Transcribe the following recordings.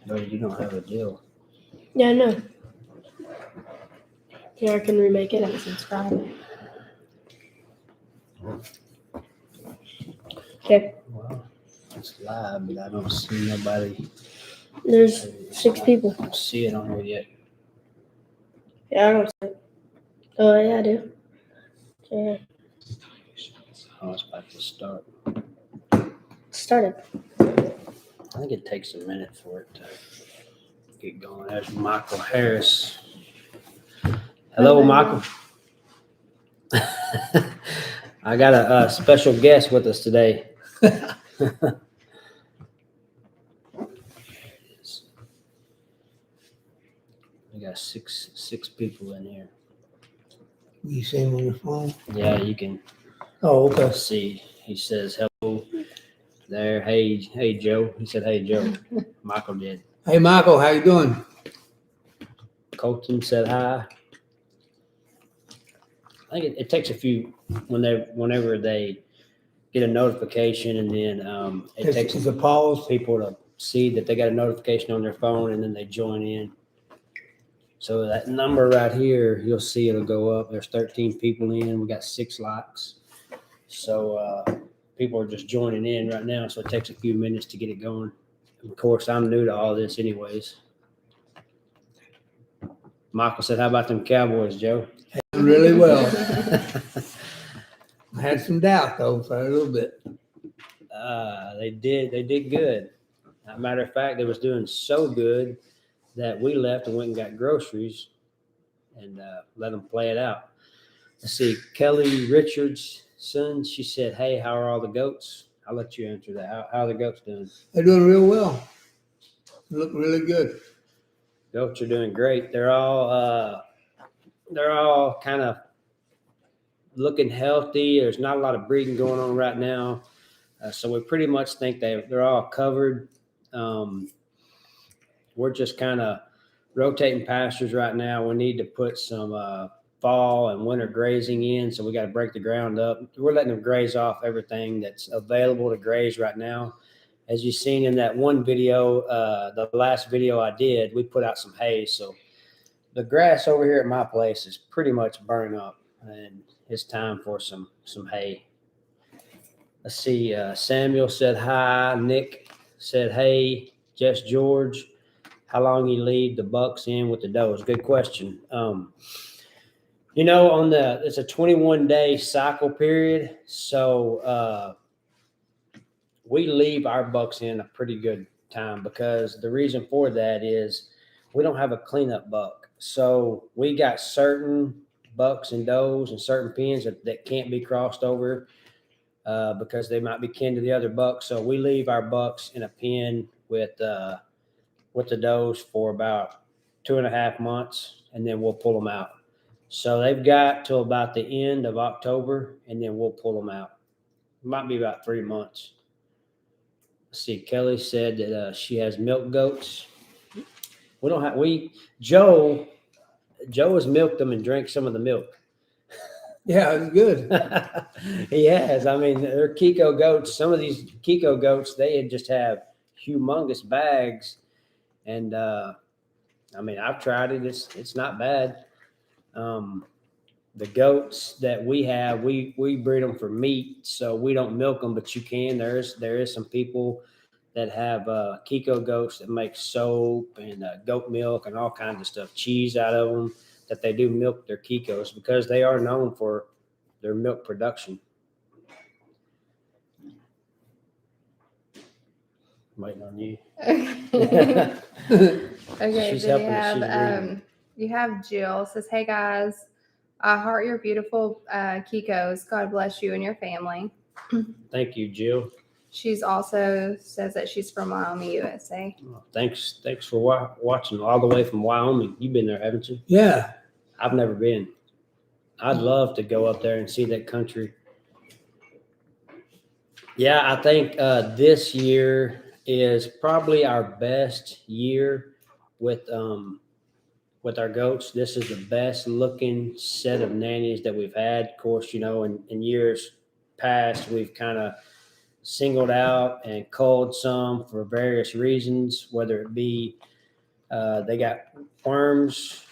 No, you don't have a deal. Yeah, I know. Yeah, I can remake it. And subscribe. Okay. Well, it's live, but I don't see nobody. There's 6 people. I don't see it on here yet. Yeah, I don't see it. Oh, yeah, I do. Yeah. Oh, it's about to start. Started. I think it takes a minute for it to get going. There's Michael Harris. Hello, Hello. Michael. I got a special guest with us today. We got six people in here. You see him on your phone? Yeah, you can Oh, okay. see. He says hello there. Hey, Joe. He said, "Hey, Joe." Michael did. Hey, Michael, how you doing? Colton said hi. I think it takes a few whenever they get a notification, and then it takes It's a pause. people to see that they got a notification on their phone, and then they join in. So that number right here, you'll see it'll go up. There's 13 people in. We got 6 likes. So people are just joining in right now. So it takes a few minutes to get it going. Of course, I'm new to all this anyways. Michael said, "How about them Cowboys, Joe?" Really well. I had some doubt though for a little bit. They did good. As a matter of fact, they was doing so good that we left and went and got groceries and let them play it out. Let's see, Kelly Richards' son, she said, "Hey, how are all the goats?" I'll let you answer that. How are the goats doing? They're doing real well. They look really good. Goats are doing great. They're all kind of looking healthy. There's not a lot of breeding going on right now. So we pretty much think they're all covered. We're just kind of rotating pastures right now. We need to put some fall and winter grazing in, so we got to break the ground up. We're letting them graze off everything that's available to graze right now. As you've seen in that one video, the last video I did, we put out some hay. So the grass over here at my place is pretty much burning up, and it's time for some hay. Let's see. Samuel said hi. Nick said hey. Jess George, how long you leave the bucks in with the does? Good question. It's a 21-day cycle period, so we leave our bucks in a pretty good time, because the reason for that is we don't have a cleanup buck. So we got certain bucks and does and certain pens that can't be crossed over because they might be kin to the other bucks. So we leave our bucks in a pen with the does for about 2.5 months, and then we'll pull them out. So they've got till about the end of October, and then we'll pull them out. It might be about 3 months. Let's see. Kelly said that she has milk goats. Joe has milked them and drank some of the milk. Yeah, it's good. He has. I mean, they're Kikos goats. Some of these Kikos goats, they just have humongous bags. And I've tried it. It's not bad. The goats that we have, we breed them for meat, so we don't milk them, but you can. There is some people that have Kikos goats that make soap and goat milk and all kinds of stuff, cheese out of them, that they do milk their Kikos because they are known for their milk production. Waiting on you. Okay, She's so helping. you have Jill says, "Hey guys, I heart your beautiful Kikos. God bless you and your family." Thank you, Jill. She's also says that she's from Wyoming, USA. Oh, thanks for watching all the way from Wyoming. You've been there, haven't you? Yeah. I've never been. I'd love to go up there and see that country. Yeah, I think this year is probably our best year with our goats. This is the best looking set of nannies that we've had. Of course, in years past, we've kind of singled out and culled some for various reasons, whether it be they got worms,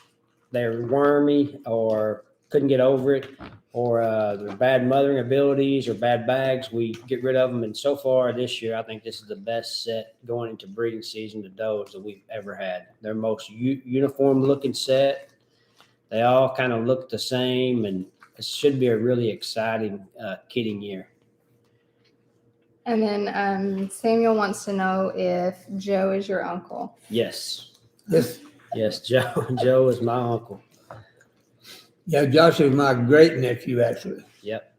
they're wormy or couldn't get over it, or their bad mothering abilities or bad bags. We get rid of them. And so far this year, I think this is the best set going into breeding season to does that we've ever had. They're most uniform looking set. They all kind of look the same, and it should be a really exciting kidding year. And then Samuel wants to know if Joe is your uncle. Yes. This, Yes, Joe is my uncle. yeah, Josh is my great nephew, actually. Yep.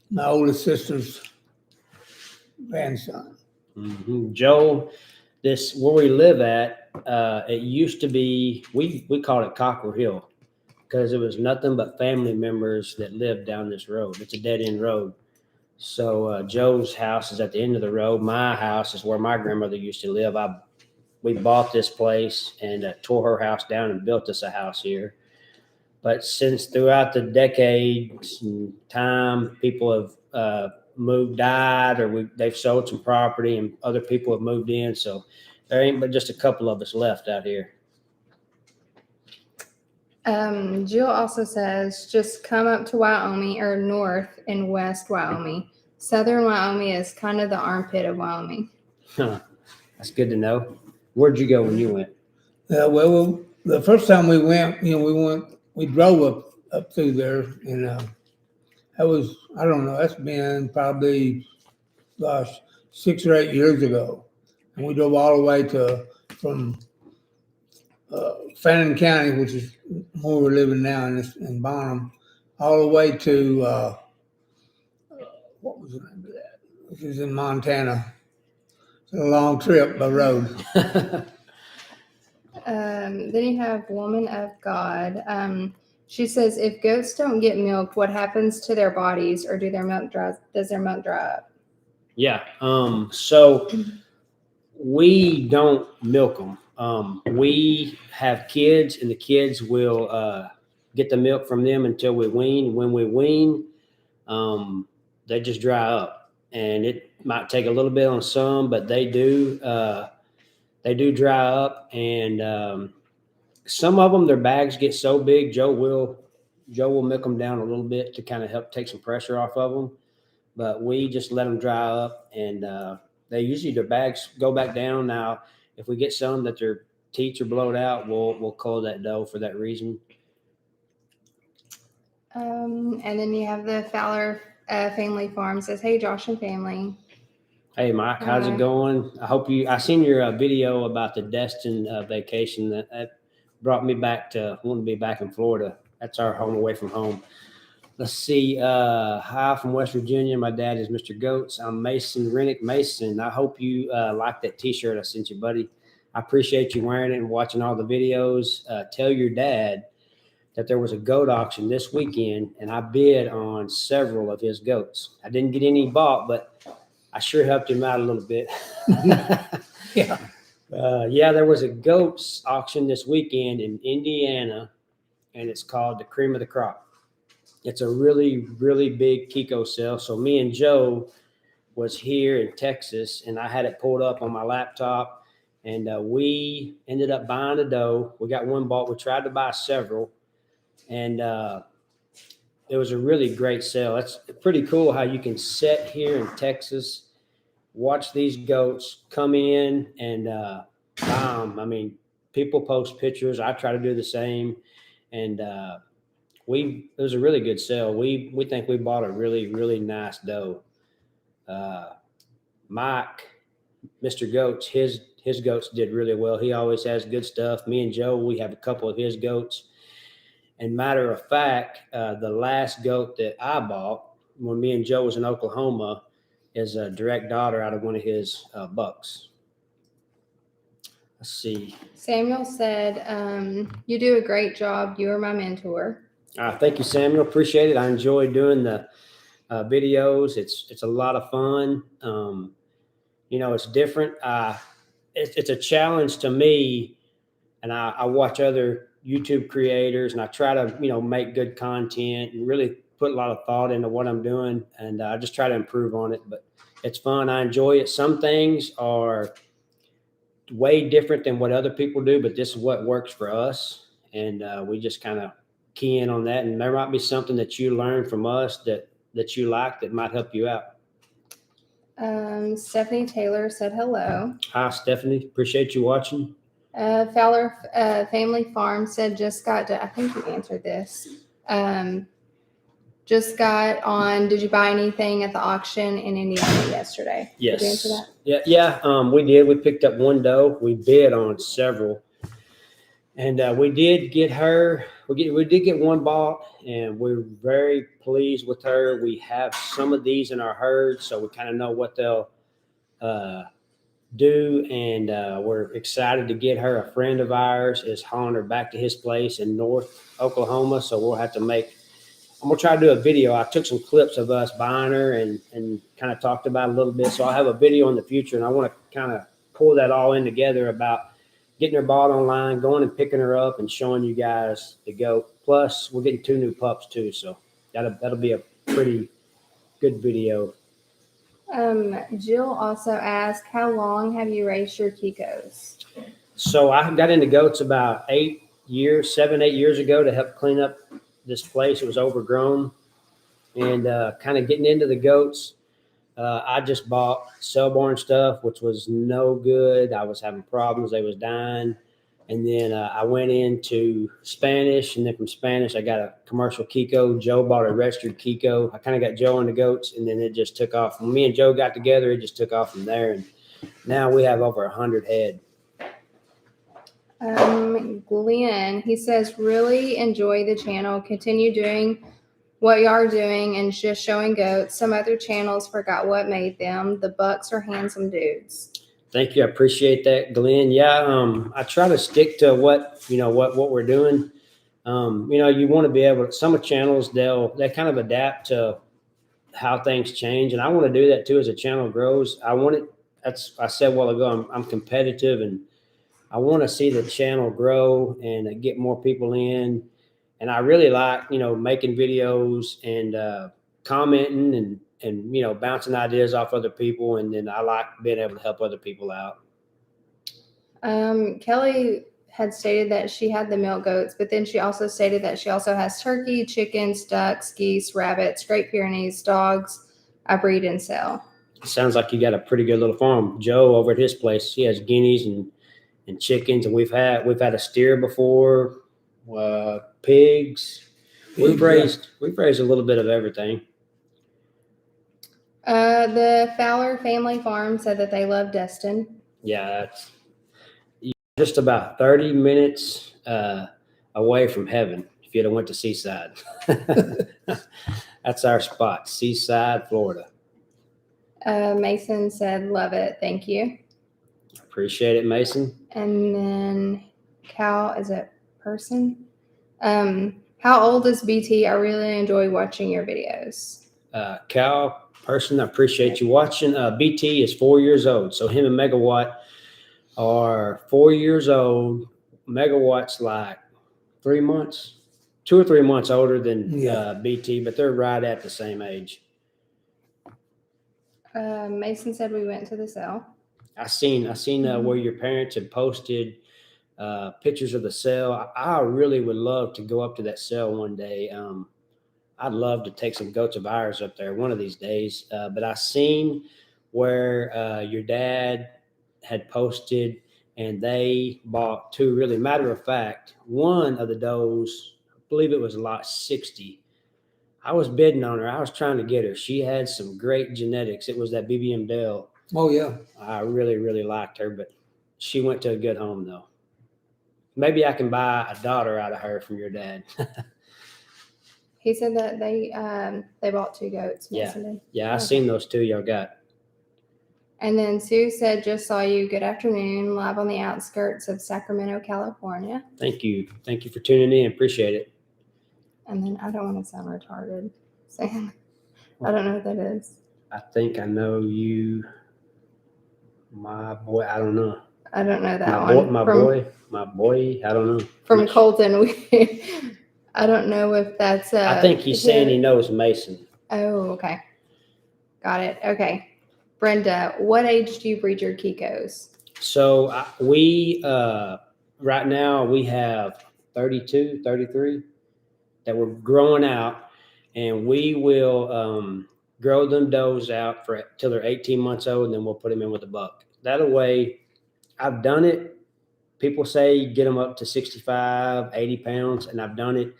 My oldest sister's grandson. Mm-hmm. Joe, this where we live at, it used to be, we called it Cockrell Hill because it was nothing but family members that lived down this road. It's a dead end road. So Joe's house is at the end of the road. My house is where my grandmother used to live. We bought this place and tore her house down and built us a house here. But since throughout the decades and time, people have died, or they've sold some property, and other people have moved in. So there ain't but just a couple of us left out here. Jill also says, just come up to Wyoming or north and west Wyoming. Southern Wyoming is kind of the armpit of Wyoming. Huh. That's good to know. Where'd you go when you went? Well, the first time we went, we drove up through there, and that was, I don't know, that's been probably, 6 or 8 years ago. And we drove all the way from Fannin County, which is where we're living now in Bonham, all the way to, what was the name of that? This is in Montana. It's a long trip by road. Then you have Woman of God. She says, if goats don't get milked, what happens to their bodies, or does their milk dry up? Yeah. So we don't milk them. We have kids, and the kids will get the milk from them until we wean. When we wean, they just dry up, and it might take a little bit on some, but they do dry up. And some of them, their bags get so big, Joe will milk them down a little bit to kind of help take some pressure off of them. But we just let them dry up, and they usually, their bags go back down. Now, if we get some that their teats are blowed out, we'll cull that doe for that reason. And then you have the Fowler Family Farm. Says, hey, Josh and family. Hey, Mike, how's it going? I seen your video about the Destin vacation. That brought me back to wanting to be back in Florida. That's our home away from home. Let's see. Hi from West Virginia. My dad is Mr. Goats. I'm Mason Rennick. Mason, I hope you like that t-shirt I sent you, buddy. I appreciate you wearing it and watching all the videos. Tell your dad that there was a goat auction this weekend, and I bid on several of his goats. I didn't get any bought, but I sure helped him out a little bit. Yeah. There was a goats auction this weekend in Indiana, and it's called the Cream of the Crop. It's a really, really big Kikos sale. So me and Joe was here in Texas, and I had it pulled up on my laptop, and we ended up buying a doe. We got one bought. We tried to buy several, and it was a really great sale. That's pretty cool how you can sit here in Texas, watch these goats come in, and buy them. I mean, people post pictures. I try to do the same, and it was a really good sale. We think we bought a really, really nice doe. Mike, Mr. Goats, his goats did really well. He always has good stuff. Me and Joe, we have a couple of his goats. And matter of fact, the last goat that I bought when me and Joe was in Oklahoma is a direct daughter out of one of his bucks. Let's see. Samuel said, you do a great job. You are my mentor. Thank you, Samuel. Appreciate it. I enjoy doing the videos. It's a lot of fun. It's different. It's a challenge to me, and I watch other YouTube creators, and I try to make good content and really put a lot of thought into what I'm doing, and I just try to improve on it. But it's fun. I enjoy it. Some things are way different than what other people do, but this is what works for us, and we just kind of key in on that. And there might be something that you learn from us that you like that might help you out. Stephanie Taylor said hello. Hi, Stephanie. Appreciate you watching. Fowler Family Farm said just got to, I think you answered this. Just got on, did you buy anything at the auction in Indiana yesterday? Yes. Did you answer that? Yeah. We did. We picked up one doe. We bid on several, and we did get her. We did get one bought, and we're very pleased with her. We have some of these in our herd, so we kind of know what they'll do, and we're excited to get her. A friend of ours is hauling her back to his place in North Oklahoma, so we'll have to make. I'm gonna try to do a video. I took some clips of us buying her and kind of talked about it a little bit. So I'll have a video in the future, and I want to kind of pull that all in together about getting her bought online, going and picking her up, and showing you guys the goat. Plus, we're getting 2 new pups too, so that'll be a pretty good video. Jill also asked, how long have you raised your Kikos? So I got into goats about 7, 8 years ago to help clean up this place. It was overgrown, and kind of getting into the goats. I just bought cell-born stuff, which was no good. I was having problems. They was dying. And then I went into Spanish, and then from Spanish, I got a commercial Kiko. Joe bought a registered Kiko. I kind of got Joe into goats, and then it just took off. When me and Joe got together, it just took off from there. And now we have over 100 head. Glenn, he says, really enjoy the channel. Continue doing what you are doing and just showing goats. Some other channels forgot what made them. The Bucks are handsome dudes. Thank you. I appreciate that, Glenn. Yeah, I try to stick to what we're doing. You want to be able to, some channels, they kind of adapt to how things change. And I want to do that too as a channel grows. I said a while ago, I'm competitive, and I want to see the channel grow and get more people in. And I really like, making videos and commenting and bouncing ideas off other people. And then I like being able to help other people out. Kelly had stated that she had the milk goats, but then she also stated that she also has turkey, chickens, ducks, geese, rabbits, Great Pyrenees, dogs. I breed and sell. Sounds like you got a pretty good little farm. Joe over at his place, he has guineas and chickens, and we've had a steer before, pigs. We've raised a little bit of everything. The Fowler Family Farm said that they love Destin. Yeah, that's just about 30 minutes away from heaven. If you'd have went to Seaside, that's our spot, Seaside, Florida. Mason said, love it. Thank you. Appreciate it, Mason. And then Cal, is it person? How old is BT? I really enjoy watching your videos. Cal, person, I appreciate you watching. BT is 4 years old. So him and Megawatt are 4 years old. Megawatt's like 3 months, 2 or 3 months older than BT, but they're right at the same age. Mason said we went to the sale. I seen where your parents had posted pictures of the sale. I really would love to go up to that sale one day. I'd love to take some goats of ours up there one of these days. But I seen where your dad had posted, and they bought 2. Really, matter of fact, one of the does, I believe it was lot 60. I was bidding on her. I was trying to get her. She had some great genetics. It was that BBM Dell. Oh yeah. I really, really liked her, but she went to a good home though. Maybe I can buy a daughter out of her from your dad. He said that they bought 2 goats. Yeah, I seen those 2 y'all got. And then Sue said, just saw you. Good afternoon. Live on the outskirts of Sacramento, California. Thank you for tuning in. Appreciate it. And then I don't want to sound retarded saying, I don't know what that is. I think I know you, my boy. I don't know. I don't know that one. My boy. I don't know. From Colton, I don't know if that's. I think he's saying he knows Mason. Oh, okay. Got it. Okay. Brenda, what age do you breed your Kikos? So we right now we have 32, 33 that we're growing out, and we will grow them does out for till they're 18 months old, and then we'll put them in with a buck. That way, I've done it. People say get them up to 65, 80 pounds, and I've done it,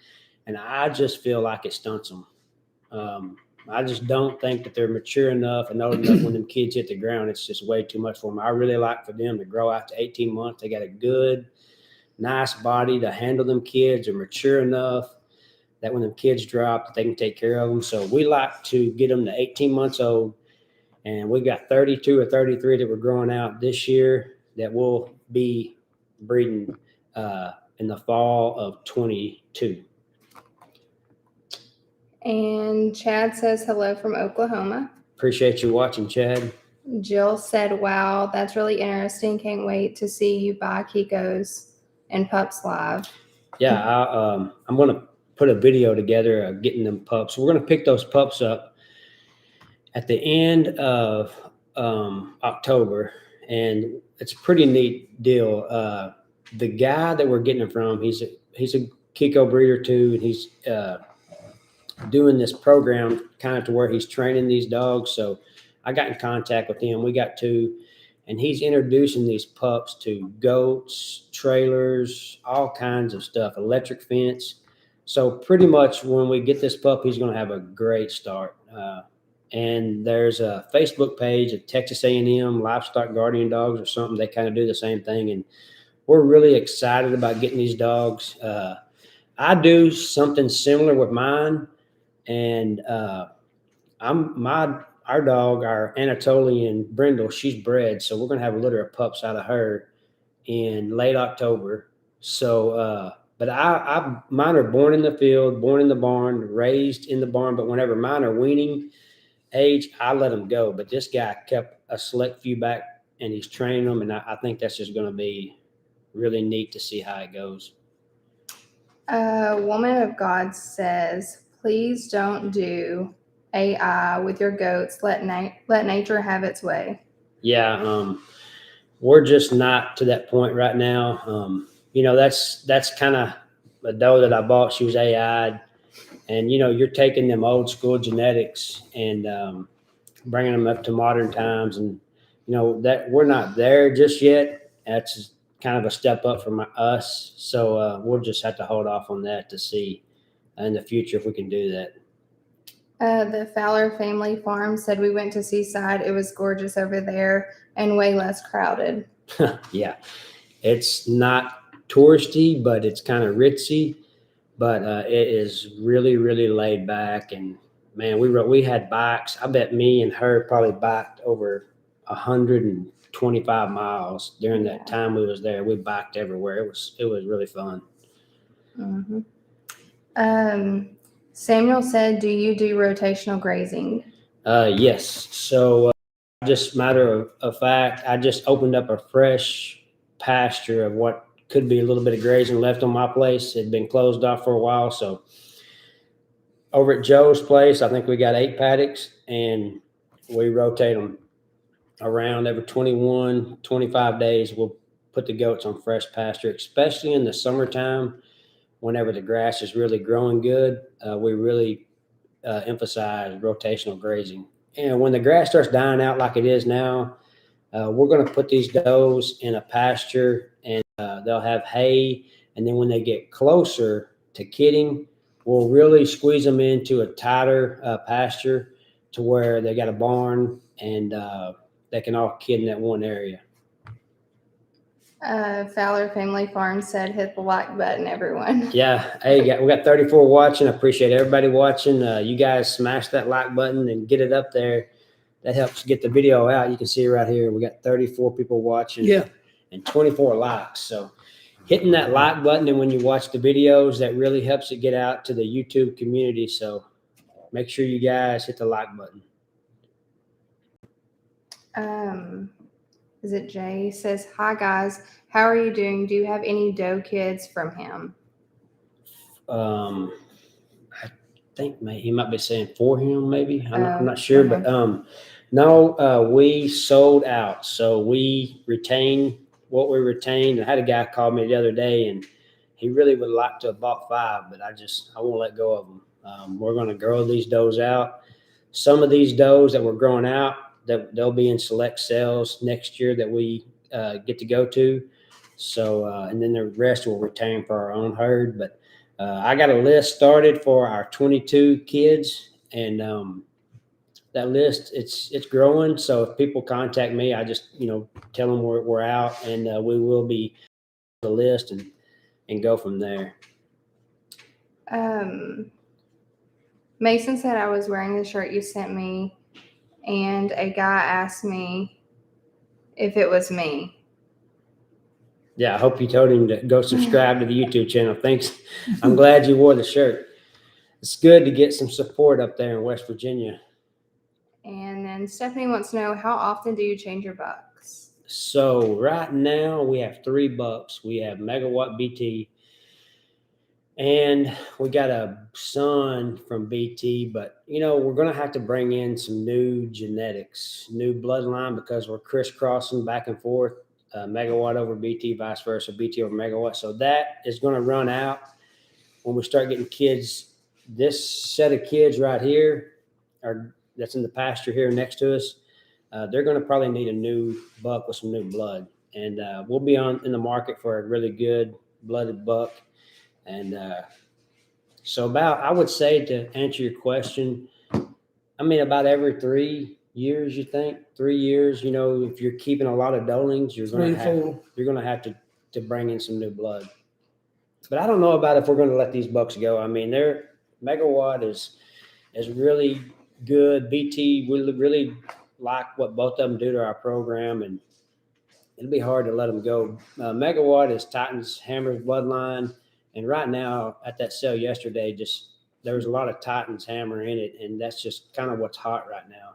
and I just feel like it stunts them. I just don't think that they're mature enough and old enough when them kids hit the ground. It's just way too much for them. I really like for them to grow out to 18 months. They got a good, nice body to handle them kids. Are mature enough that when them kids drop, that they can take care of them. So we like to get them to 18 months old, and we got 32 or 33 that we're growing out this year that will be breeding in the fall of 22. And Chad says hello from Oklahoma. Appreciate you watching, Chad. Jill said, wow, that's really interesting. Can't wait to see you buy Kikos and pups live. Yeah, I'm going to put a video together of getting them pups. We're going to pick those pups up at the end of October, and it's a pretty neat deal. The guy that we're getting them from, he's a Kiko breeder too, and he's doing this program kind of to where he's training these dogs. So I got in contact with him. We got two, and he's introducing these pups to goats, trailers, all kinds of stuff, electric fence. So pretty much when we get this pup, he's going to have a great start. And there's a Facebook page of Texas A&M Livestock Guardian Dogs or something. They kind of do the same thing, and we're really excited about getting these dogs. I do something similar with mine. And our dog, our Anatolian Brindle, she's bred, so we're gonna have a litter of pups out of her in late October. So, but mine are born in the field, born in the barn, raised in the barn. But whenever mine are weaning age, I let them go. But this guy kept a select few back, and he's training them, and I think that's just gonna be really neat to see how it goes. Woman of God says, please don't do AI with your goats. Let nature have its way. Yeah, we're just not to that point right now. That's kind of a doe that I bought. She was AI'd, and you're taking them old school genetics and bringing them up to modern times, and that we're not there just yet. That's kind of a step up from us. So we'll just have to hold off on that to see in the future if we can do that. The Fowler family farm said we went to Seaside. It was gorgeous over there and way less crowded. Yeah, it's not touristy, but it's kind of ritzy. But it is really, really laid back. And man, we had bikes. I bet me and her probably biked over 125 miles during that time we was there. We biked everywhere. It was really fun. Mm-hmm. Samuel said, do you do rotational grazing? Yes. So just matter of fact, I just opened up a fresh pasture of what could be a little bit of grazing left on my place. It had been closed off for a while. So over at Joe's place, I think we got 8 paddocks, and we rotate them around every 21, 25 days. We'll put the goats on fresh pasture, especially in the summertime, whenever the grass is really growing good. We really emphasize rotational grazing. And when the grass starts dying out like it is now, we're going to put these does in a pasture, and they'll have hay. And then when they get closer to kidding, we'll really squeeze them into a tighter pasture to where they got a barn, and they can all kid in that one area. Fowler Family Farm said, hit the like button, everyone. Yeah. Hey, we got 34 watching. I appreciate everybody watching. You guys smash that like button and get it up there. That helps get the video out. You can see right here, we got 34 people watching. Yeah. And 24 likes. So hitting that like button, and when you watch the videos, that really helps it get out to the YouTube community. So make sure you guys hit the like button. Is it Jay? Says, hi guys, how are you doing? Do you have any doe kids from him? I think he might be saying for him, maybe. I'm Oh, not sure, okay. but no, we sold out. So we retained what we retained. I had a guy call me the other day, and he really would like to have bought 5, but I won't let go of them. We're going to grow these does out. Some of these does that we're growing out, that they'll be in select sales next year that we get to go to. So, and then the rest will retain for our own herd. But I got a list started for our 22 kids, and that list it's growing. So if people contact me, I just tell them we're out, and we will be on the list and go from there. Mason said I was wearing the shirt you sent me, and a guy asked me if it was me. Yeah, I hope you told him to go subscribe to the YouTube channel. Thanks. I'm glad you wore the shirt. It's good to get some support up there in West Virginia. And then Stephanie wants to know, how often do you change your bucks? So right now we have 3 bucks. We have Megawatt BT, and we got a son from BT, but we're going to have to bring in some new genetics, new bloodline, because we're crisscrossing back and forth, Megawatt over BT, vice versa, BT over Megawatt. So that is going to run out when we start getting kids. This set of kids right here, that's in the pasture here next to us, they're going to probably need a new buck with some new blood, and we'll be in the market for a really good blooded buck. And so I would say, to answer your question, about every 3 years, you think 3 years, if you're keeping a lot of dolings, you're going to have to bring in some new blood. But I don't know about if we're going to let these bucks go. Their Megawatt is really good. BT, we really like what both of them do to our program, and it'll be hard to let them go. Megawatt is Titan's Hammer's bloodline. And right now, at that sale yesterday, there was a lot of Titan's Hammer in it, and that's just kind of what's hot right now.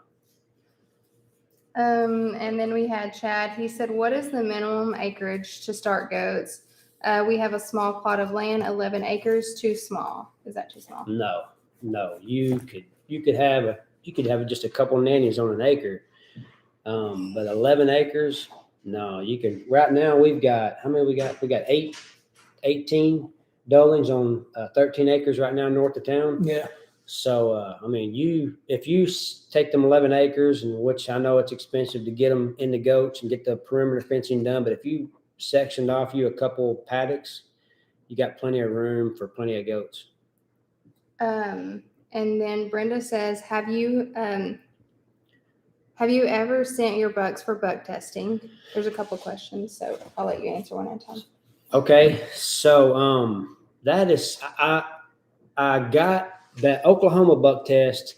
And then we had Chad. He said, what is the minimum acreage to start goats? We have a small plot of land, 11 acres, too small. Is that too small? No. You could have just a couple nannies on an acre. But 11 acres, no, you can. Right now, we've got, how many we got? We got 18 dolings on 13 acres right now north of town. Yeah. So, if you take them 11 acres, and which I know it's expensive to get them in the goats and get the perimeter fencing done, but if you sectioned off a couple paddocks, you got plenty of room for plenty of goats. And then Brenda says, have you ever sent your bucks for buck testing? There's a couple questions, so I'll let you answer one at a time. Okay, so that is, I got that Oklahoma buck test.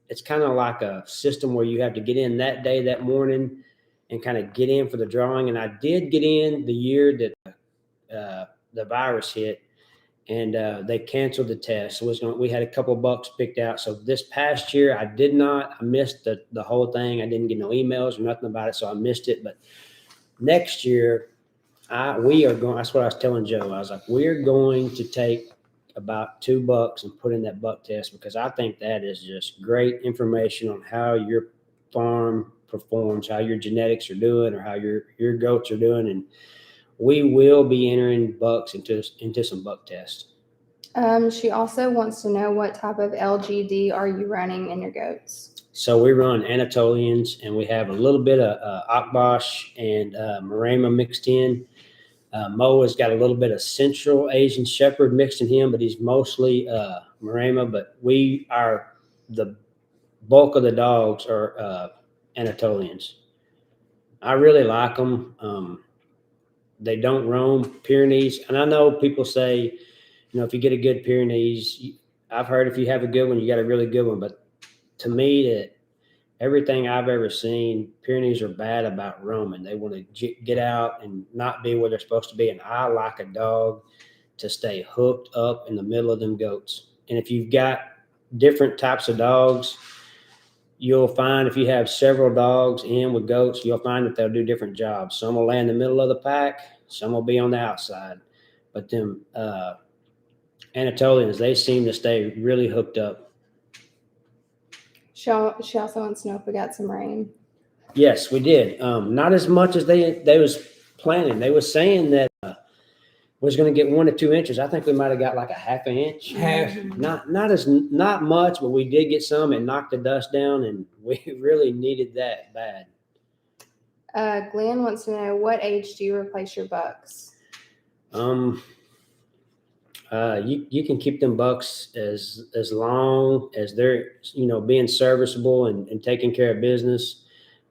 It's kind of like a system where you have to get in that day, that morning, and kind of get in for the drawing. And I did get in the year that the virus hit, and they canceled the test. So we had a couple of bucks picked out. So this past year, I missed the whole thing. I didn't get no emails or nothing about it, so I missed it. But next year, we are going. That's what I was telling Joe. I was like, we're going to take about 2 bucks and put in that buck test, because I think that is just great information on how your farm performs, how your genetics are doing, or how your goats are doing. And we will be entering bucks into some buck tests. She also wants to know, what type of LGD are you running in your goats? So we run Anatolians, and we have a little bit of Akbash and Maremma mixed in. Mo has got a little bit of Central Asian Shepherd mixed in him, but he's mostly Maremma. But the bulk of the dogs are Anatolians. I really like them. They don't roam Pyrenees. And I know people say, if you get a good Pyrenees, I've heard if you have a good one, you got a really good one. But to me, everything I've ever seen, Pyrenees are bad about roaming. They want to get out and not be where they're supposed to be. And I like a dog to stay hooked up in the middle of them goats. And if you've got different types of dogs, you'll find if you have several dogs in with goats, you'll find that they'll do different jobs. Some will lay in the middle of the pack. Some will be on the outside. But them Anatolians, they seem to stay really hooked up. She also wants to know if we got some rain. Yes, we did. Not as much as they was planning. They was saying that was going to get 1 to 2 inches. I think we might have got like a half an inch. Half. Not much, but we did get some. It knocked the dust down, and we really needed that bad. Glenn wants to know, what age do you replace your bucks? You can keep them bucks as long as they're being serviceable and taking care of business.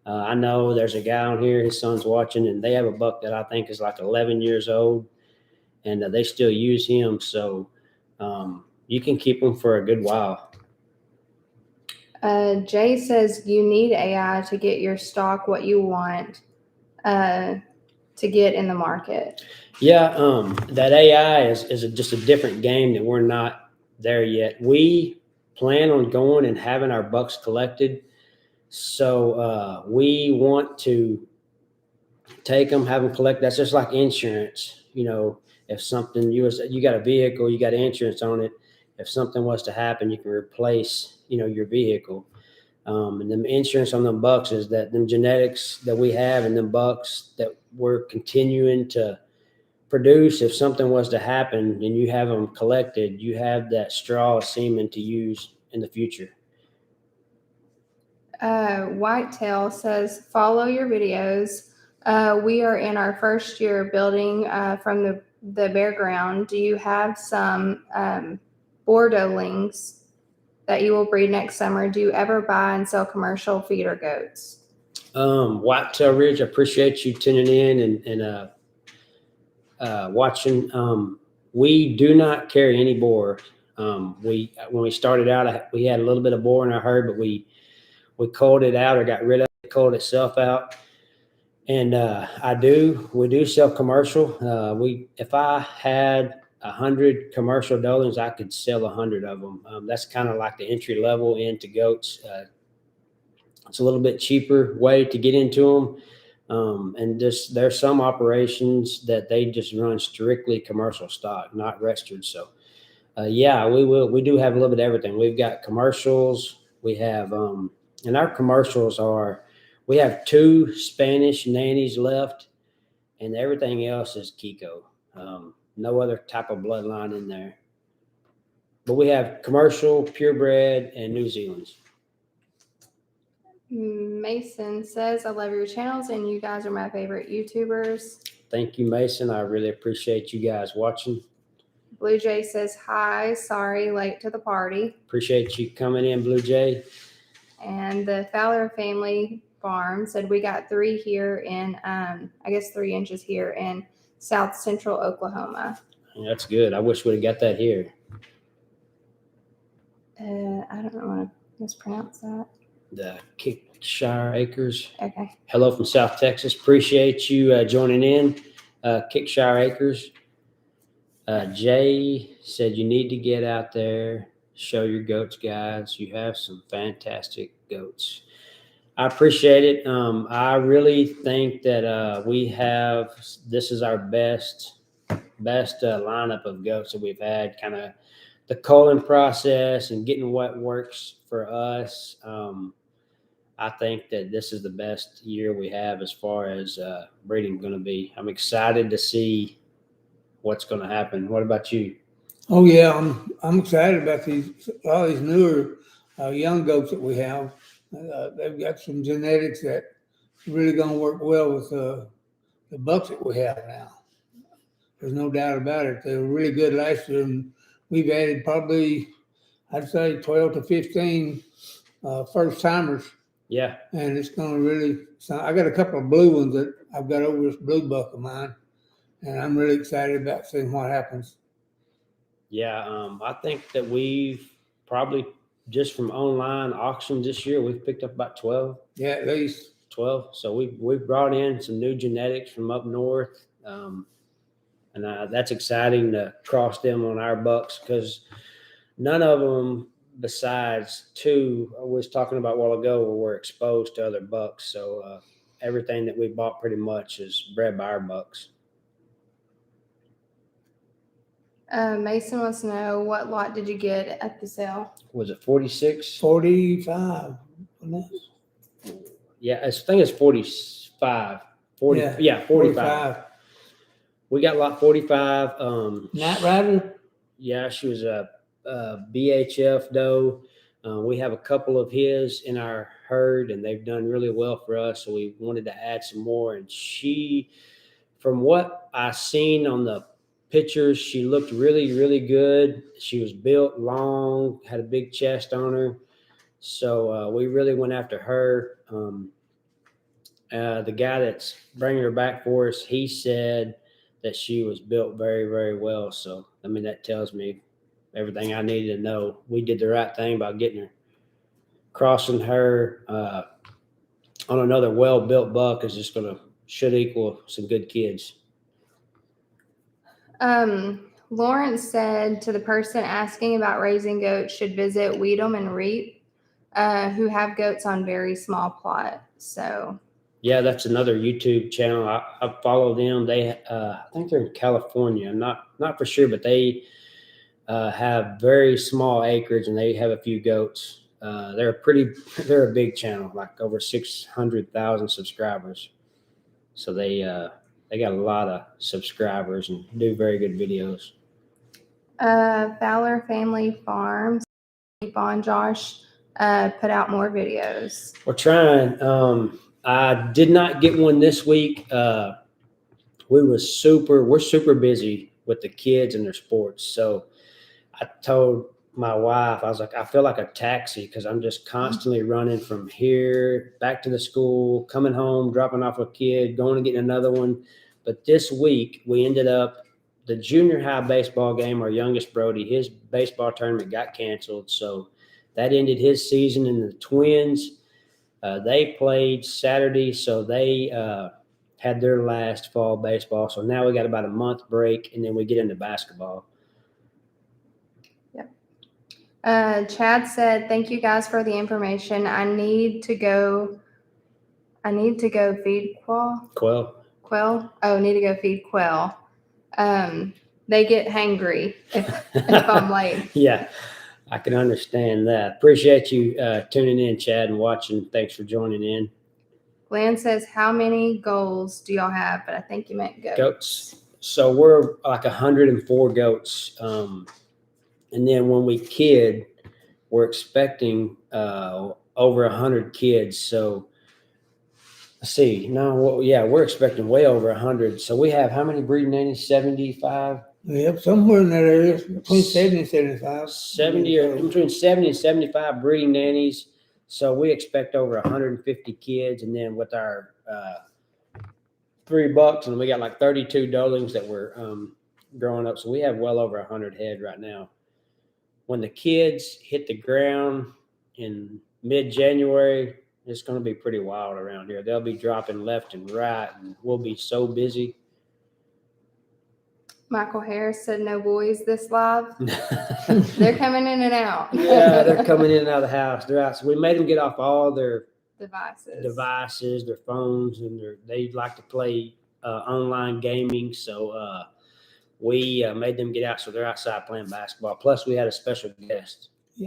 I know there's a guy on here, his son's watching, and they have a buck that I think is like 11 years old, and they still use him. So you can keep them for a good while. Jay says you need AI to get your stock what you want to get in the market. Yeah, that AI is just a different game that we're not there yet. We plan on going and having our bucks collected. So we want to take them, have them collect. That's just like insurance. If something, you got a vehicle, you got insurance on it. If something was to happen, you can replace, your vehicle. And the insurance on them bucks is that them genetics that we have and them bucks that we're continuing to produce. If something was to happen and you have them collected, you have that straw of semen to use in the future. Whitetail says, follow your videos. We are in our first year building from the bare ground. Do you have some Bordeauxlings that you will breed next summer? Do you ever buy and sell commercial feeder goats? Whitetail Ridge, I appreciate you tuning in and watching. We do not carry any boar. When we started out, we had a little bit of boar in our herd, but we culled it out or got rid of it, culled itself out. And we do sell commercial. If I had 100 commercial doelings, I could sell 100 of them. That's kind of like the entry level into goats. It's a little bit cheaper way to get into them. And there's some operations that they just run strictly commercial stock, not registered. So we do have a little bit of everything. We've got commercials. We have, and our commercials we have 2 Spanish nannies left, and everything else is Kiko. No other type of bloodline in there. But we have commercial, purebred, and New Zealand's. Mason says, I love your channels and you guys are my favorite YouTubers. Thank you, Mason. I really appreciate you guys watching. Blue Jay says, hi, sorry, late to the party. Appreciate you coming in, Blue Jay. And the Fowler family farm said, we got 3 here in, 3 inches here in South Central Oklahoma. That's good. I wish we'd have got that here. I don't want to mispronounce that. The Kikos Acres. Okay. Hello from South Texas. Appreciate you joining in. Kikos Acres. Jay said you need to get out there, show your goats, guys. You have some fantastic goats. I appreciate it. I really think that this is our best lineup of goats that we've had. Kind of the culling process and getting what works for us. I think that this is the best year we have as far as breeding going to be. I'm excited to see what's going to happen. What about you? Oh yeah, I'm excited about all these newer young goats that we have. They've got some genetics that really going to work well with the bucks that we have now. There's no doubt about it. They were really good last year, and we've added probably, I'd say, 12 to 15 first timers. Yeah. And it's going to really. So I got a couple of blue ones that I've got over this blue buck of mine, and I'm really excited about seeing what happens. Yeah, I think that we've probably just from online auctions this year, we've picked up about 12. Yeah, at least 12. So we've brought in some new genetics from up north, and that's exciting to cross them on our bucks because none of them, besides 2 I was talking about a while ago, were exposed to other bucks. So everything that we bought pretty much is bred by our bucks. Mason wants to know, what lot did you get at the sale? Was it 46? 45. wasn't it? Yeah, I think it's 45. 40, yeah, 45. We got lot 45. Night Rider? Yeah, she was a BHF doe. We have a couple of his in our herd, and they've done really well for us. So we wanted to add some more. And she, from what I seen on the pictures, she looked really, really good. She was built long, had a big chest on her. So we really went after her. The guy that's bringing her back for us, he said that she was built very, very well. So, I mean, that tells me everything I needed to know. We did the right thing by getting her, crossing her on another well-built buck is just should equal some good kids. Lawrence said to the person asking about raising goats should visit Weedham and Reap, who have goats on very small plot. So yeah, that's another YouTube channel. I follow them. They, I think they're in California. I'm not for sure, but they have very small acreage and they have a few goats. They're a big channel, like over 600,000 subscribers. So they got a lot of subscribers and do very good videos. Fowler Family Farms, keep on, Josh, put out more videos. We're trying. I did not get one this week. We're super busy with the kids and their sports. So I told my wife, I was like, I feel like a taxi because I'm just constantly running from here back to the school, coming home, dropping off a kid, going and getting another one. But this week we ended up the junior high baseball game. Our youngest Brody, his baseball tournament got canceled, so that ended his season. And the twins, they played Saturday, so they had their last fall baseball. So now we got about a month break, and then we get into basketball. Chad said, "Thank you guys for the information. I need to go feed Quell. Quell. Oh, need to go feed Quell. They get hangry if I'm late." Yeah, I can understand that. Appreciate you tuning in, Chad, and watching. Thanks for joining in. Glenn says, "How many goals do y'all have?" But I think you meant goats. Goats. So we're like 104 goats. And then when we kid, we're expecting over 100 kids. So let's see. No, well, yeah, we're expecting way over 100. So we have how many breeding nannies? 75? Yep, somewhere in that area, between 70 and 75. 70 or between 70 and 75 breeding nannies. So we expect over 150 kids. And then with our 3 bucks, and we got like 32 dolings that were growing up. So we have well over 100 head right now. When the kids hit the ground in mid-January, it's going to be pretty wild around here. They'll be dropping left and right, and we'll be so busy. Michael Harris said, "No boys this live." They're coming in and out. Yeah, they're coming in and out of the house. They're out. So we made them get off all their devices, their phones, and they like to play online gaming. So we made them get out, so they're outside playing basketball. Plus, we had a special guest. I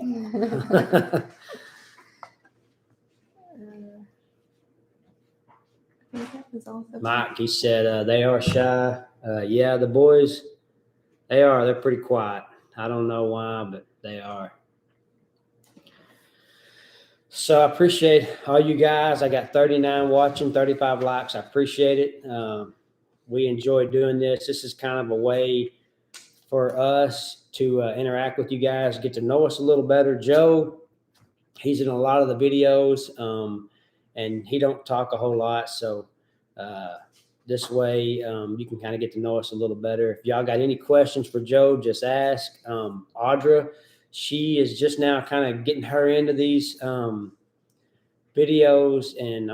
think that was all the Mike, he said they are shy. Yeah, the boys, they are. They're pretty quiet. I don't know why, but they are. So I appreciate all you guys. I got 39 watching, 35 likes. I appreciate it. We enjoy doing this. This is kind of a way for us to interact with you guys, get to know us a little better. Joe, he's in a lot of the videos, and he don't talk a whole lot. So this way you can kind of get to know us a little better. If y'all got any questions for Joe, just ask. Audra, she is just now kind of getting her into these videos, and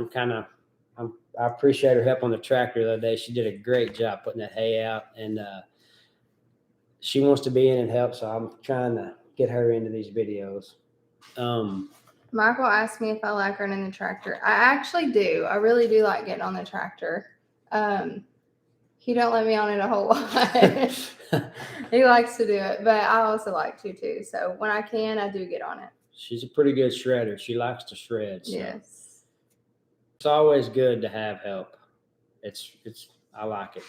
I appreciate her help on the tractor the other day. She did a great job putting that hay out, and she wants to be in and help, so I'm trying to get her into these videos. Michael asked me if I like running the tractor. I actually do. I really do like getting on the tractor. He don't let me on it a whole lot. He likes to do it, but I also like to too. So when I can, I do get on it. She's a pretty good shredder. She likes to shred. So Yes. it's always good to have help. I like it.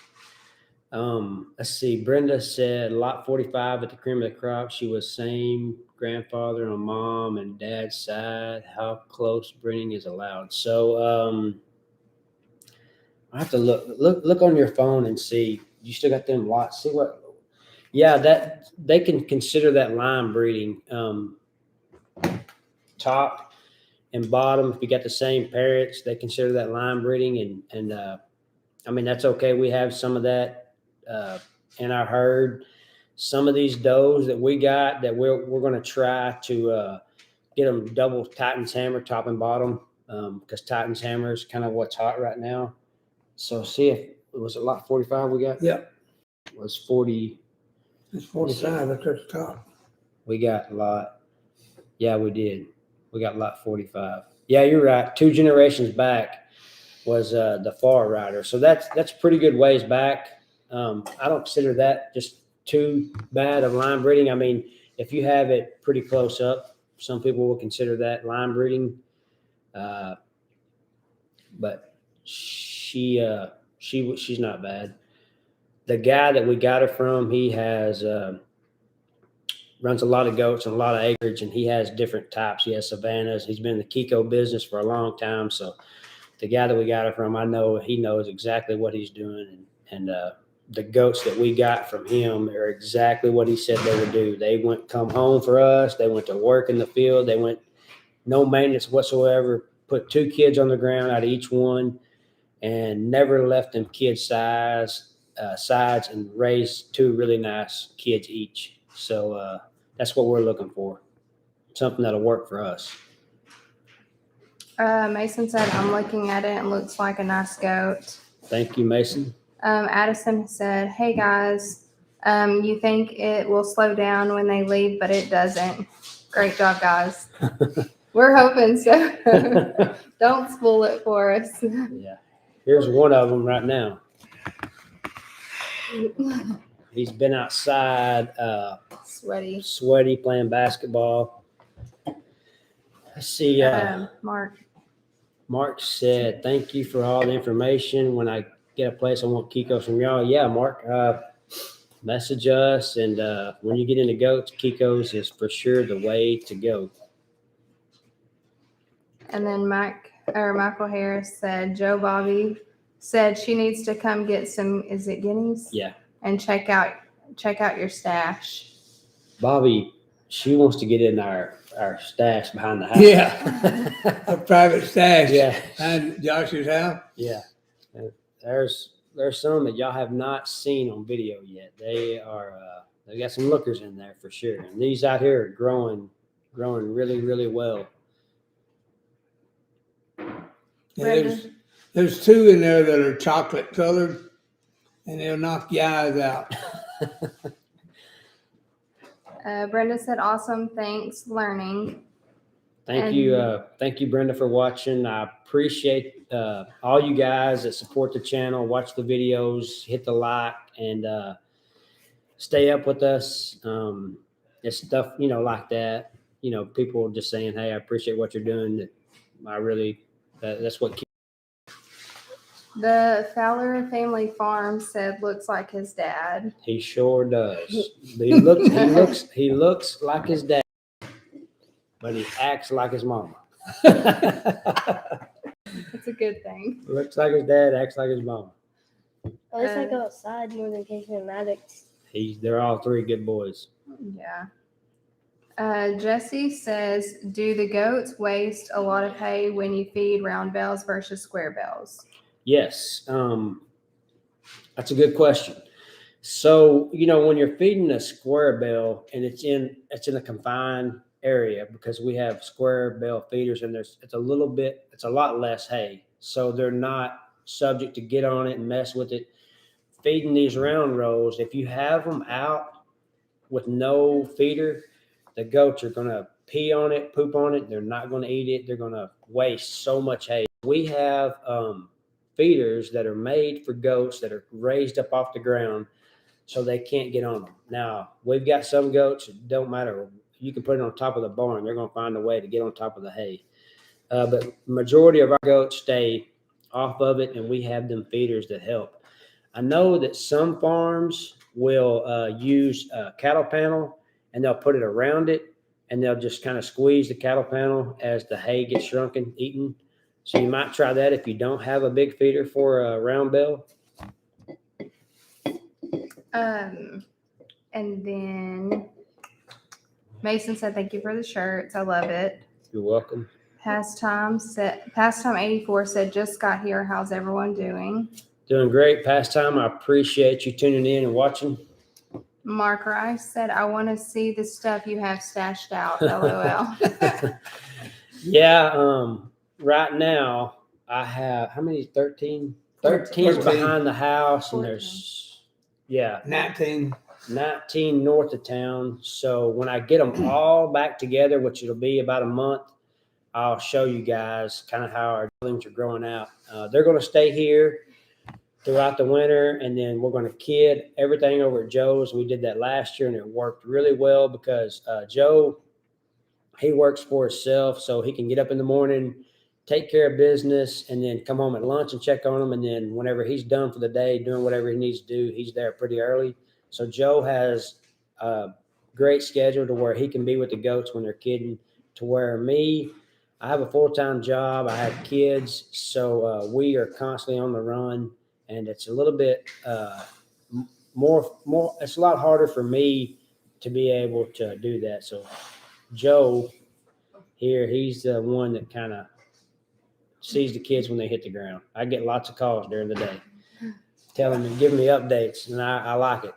Let's see. Brenda said lot 45 at the cream of the crop. She was same grandfather on mom and dad's side. How close breeding is allowed? So I have to look on your phone and see. You still got them lots. See what? Yeah, that they can consider that line breeding. Top and bottom. If you got the same parrots, they consider that line breeding, and I mean that's okay. We have some of that in our herd. Some of these does that we got that we're going to try to get them double Titan's hammer, top and bottom, because Titan's hammer is kind of what's hot right now. So see if it was a lot 45 we got. Yep. It was 40. It's 45 at the top. We got a lot. Yeah, we did. We got lot 45. Yeah, you're right. 2 generations back was the far rider. So that's pretty good ways back. I don't consider that just too bad of line breeding. I mean, if you have it pretty close up, some people will consider that line breeding. But she's not bad. The guy that we got her from, he has runs a lot of goats and a lot of acreage, and he has different types. He has Savannahs. He's been in the Kikos business for a long time. So the guy that we got her from, I know he knows exactly what he's doing, and the goats that we got from him are exactly what he said they would do. They come home for us. They went to work in the field. They went no maintenance whatsoever. Put 2 kids on the ground out of each one, and never left them kids sides, and raised 2 really nice kids each. So that's what we're looking for. Something that'll work for us. Mason said, I'm looking at it and looks like a nice goat. Thank you, Mason. Addison said, hey guys, you think it will slow down when they leave, but it doesn't. Great job, guys. We're hoping so. Don't spoil it for us. Yeah. Here's one of them right now. He's been outside, sweaty, playing basketball. Let's see. Mark said, thank you for all the information. When I get a place, I want Kikos from y'all. Yeah, Mark, message us. And when you get into goats, Kikos is for sure the way to go. And then Michael Harris said, Joe Bobby said she needs to come get some, is it guineas? Yeah. And check out your stash. Bobby, she wants to get in our stash behind the house. Yeah. A private stash. Yeah. Behind Josh's house. Yeah. There's some that y'all have not seen on video yet. They got some lookers in there for sure. And these out here are growing really, really well. Yeah, there's 2 in there that are chocolate colored, and they'll knock your eyes out. Brenda said, awesome. Thanks. Learning. Thank you, Brenda, for watching. I appreciate all you guys that support the channel, watch the videos, hit the like, and stay up with us. It's stuff, like that. People just saying, hey, I appreciate what you're doing. That's what keeps. The Fowler family farm said looks like his dad. He sure does. He looks like his dad, but he acts like his mama. That's a good thing. Looks like his dad, acts like his mama. At least I go outside more than Casey and Maddox. They're all 3 good boys. Yeah. Jesse says, do the goats waste a lot of hay when you feed round bells versus square bells? Yes. That's a good question. So, when you're feeding a square bell and it's in a confined area, because we have square bell feeders and it's a lot less hay. So they're not subject to get on it and mess with it. Feeding these round rolls, if you have them out with no feeder, the goats are going to pee on it, poop on it. They're not going to eat it. They're going to waste so much hay. We have feeders that are made for goats that are raised up off the ground so they can't get on them. Now, we've got some goats, it don't matter. You can put it on top of the barn. They're going to find a way to get on top of the hay. But majority of our goats stay off of it, and we have them feeders that help. I know that some farms will use a cattle panel, and they'll put it around it, and they'll just kind of squeeze the cattle panel as the hay gets shrunken, eaten. So you might try that if you don't have a big feeder for a round bell. And then Mason said, "Thank you for the shirts. I love it." You're welcome. Pastime 84 said, "Just got here. How's everyone doing?" Doing great, Pastime. I appreciate you tuning in and watching. Mark Rice said, "I want to see the stuff you have stashed out." LOL. Yeah, right now I have how many? 13? 13 13. behind the house, and 14. there's 19 19. north of town. So when I get them all back together, which it'll be about a month, I'll show you guys kind of how our things are growing out. They're going to stay here throughout the winter, and then we're going to kid everything over at Joe's. We did that last year, and it worked really well because Joe, he works for himself, so he can get up in the morning, take care of business, and then come home at lunch and check on them. And then whenever he's done for the day, doing whatever he needs to do, he's there pretty early. So Joe has a great schedule to where he can be with the goats when they're kidding, to where me, I have a full-time job. I have kids, so we are constantly on the run, and it's a little bit more. It's a lot harder for me to be able to do that. So Joe here, he's the one that kind of sees the kids when they hit the ground. I get lots of calls during the day telling me, giving me updates, and I like it.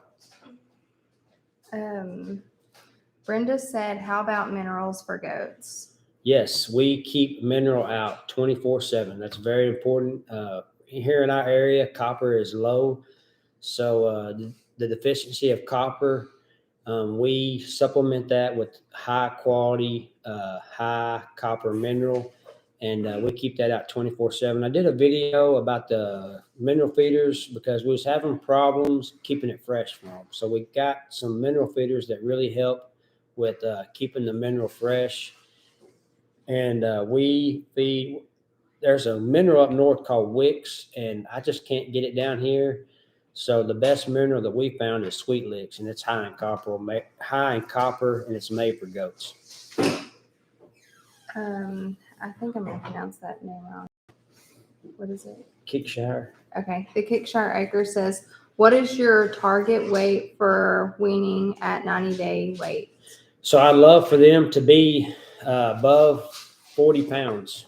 Brenda said, "How about minerals for goats?" Yes, we keep mineral out 24/7. That's very important. Here in our area, copper is low. So the deficiency of copper, we supplement that with high quality, high copper mineral, and we keep that out 24/7. I did a video about the mineral feeders because we was having problems keeping it fresh for them. So we got some mineral feeders that really help with keeping the mineral fresh. And we feed, there's a mineral up north called Wicks, and I just can't get it down here. So the best mineral that we found is Sweet Licks, and it's high in copper, and it's made for goats. I think I'm going to pronounce that name wrong. What is it? Kickshire. Okay. The Kickshire Acre says, "What is your target weight for weaning at 90-day weight?" So I'd love for them to be above 40 pounds.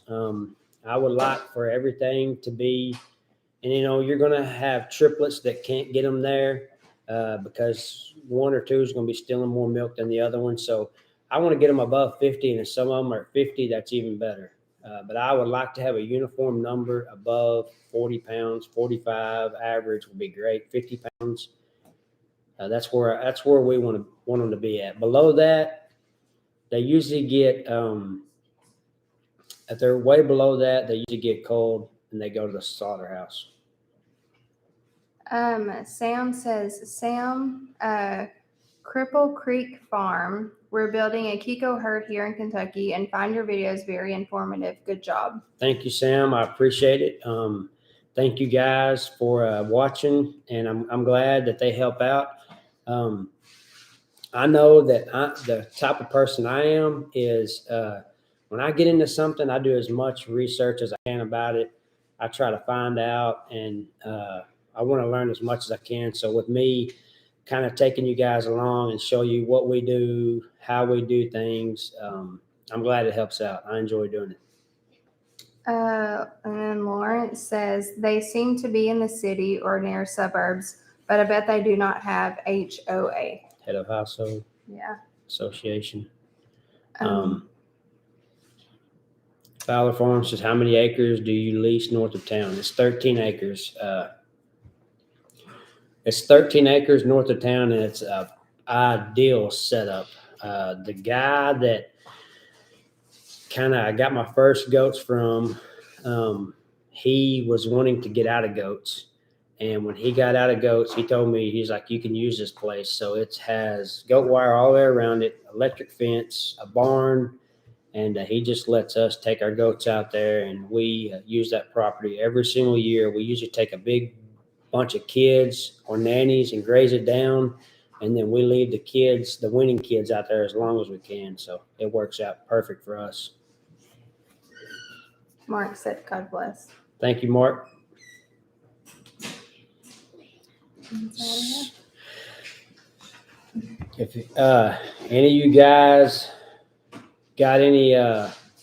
I would like for everything to be, and you're going to have triplets that can't get them there because one or two is going to be stealing more milk than the other one. So I want to get them above 50, and if some of them are 50, that's even better. But I would like to have a uniform number above 40 pounds, 45 average would be great. 50 pounds. That's where we want them to be at. Below that, they usually get, if they're way below that, they usually get cold and they go to the slaughterhouse. Sam says, Cripple Creek Farm. We're building a Kiko herd here in Kentucky and find your videos very informative. Good job. Thank you, Sam. I appreciate it. Thank you guys for watching, and I'm glad that they help out. I know that the type of person I am is when I get into something, I do as much research as I can about it. I try to find out, and I want to learn as much as I can. So with me kind of taking you guys along and show you what we do, how we do things, I'm glad it helps out. I enjoy doing it. And then Lawrence says, they seem to be in the city or near suburbs, but I bet they do not have HOA. Head of Household Association. Fowler Farms says, how many acres do you lease north of town? It's 13 acres. It's 13 acres north of town, and it's an ideal setup. The guy that I got my first goats from, he was wanting to get out of goats. And when he got out of goats, he told me, he's like, you can use this place. So it has goat wire all the way around it, electric fence, a barn, and he just lets us take our goats out there, and we use that property every single year. We usually take a big bunch of kids or nannies and graze it down, and then we leave the kids, the weaning kids, out there as long as we can. So it works out perfect for us. Mark said, God bless. Thank you, Mark. If any of you guys got any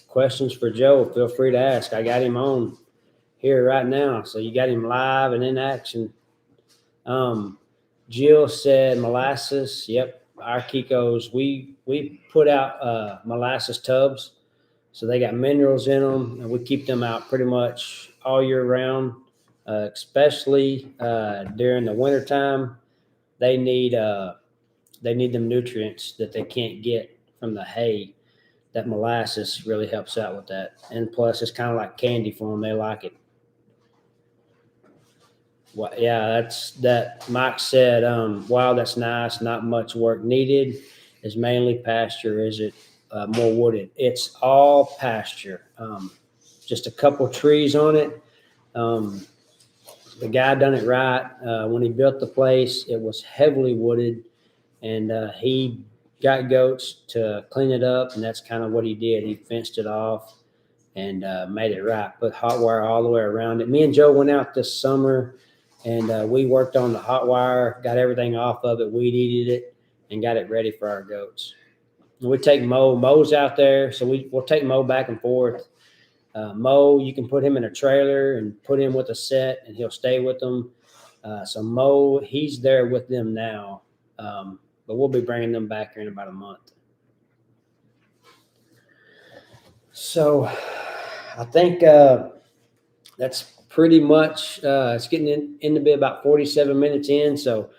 questions for Joe, feel free to ask. I got him on here right now, so you got him live and in action. Jill said molasses. Yep, our Kikos. We put out molasses tubs, so they got minerals in them, and we keep them out pretty much all year round, especially during the wintertime. They need them nutrients that they can't get from the hay. That molasses really helps out with that. And plus, it's kind of like candy for them. They like it. Well, yeah, that's that. Mike said, wow, that's nice. Not much work needed. Is mainly pasture. Is it more wooded? It's all pasture. Just a couple trees on it. The guy done it right. When he built the place, it was heavily wooded, and he got goats to clean it up, and that's kind of what he did. He fenced it off and made it right. Put hot wire all the way around it. Me and Joe went out this summer, and we worked on the hot wire, got everything off of it, weed eated it, and got it ready for our goats. And we take Mo. Mo's out there, so we'll take Mo back and forth. Mo, you can put him in a trailer and put him with a set, and he'll stay with them. So Mo, he's there with them now, but we'll be bringing them back here in about a month. So I think that's pretty much, it's getting in to be about 47 minutes in. So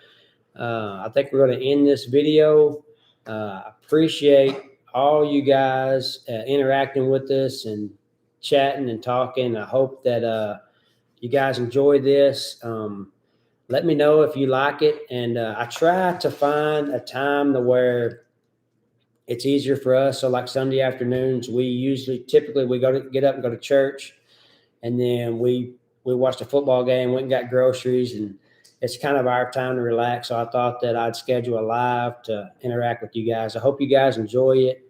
I think we're going to end this video. Appreciate all you guys interacting with us and chatting and talking. I hope that you guys enjoy this. Let me know if you like it. And I try to find a time to where it's easier for us. So like Sunday afternoons, typically we get up and go to church, and then we watched a football game, went and got groceries, and it's kind of our time to relax. So I thought that I'd schedule a live to interact with you guys. I hope you guys enjoy it.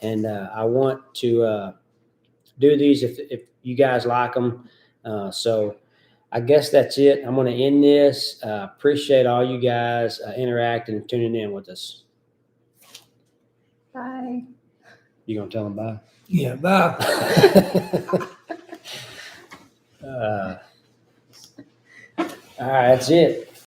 And I want to do these if you guys like them. So I guess that's it. I'm going to end this. Appreciate all you guys interacting and tuning in with us. Bye. You going to tell them bye? Yeah, bye. All right, that's it.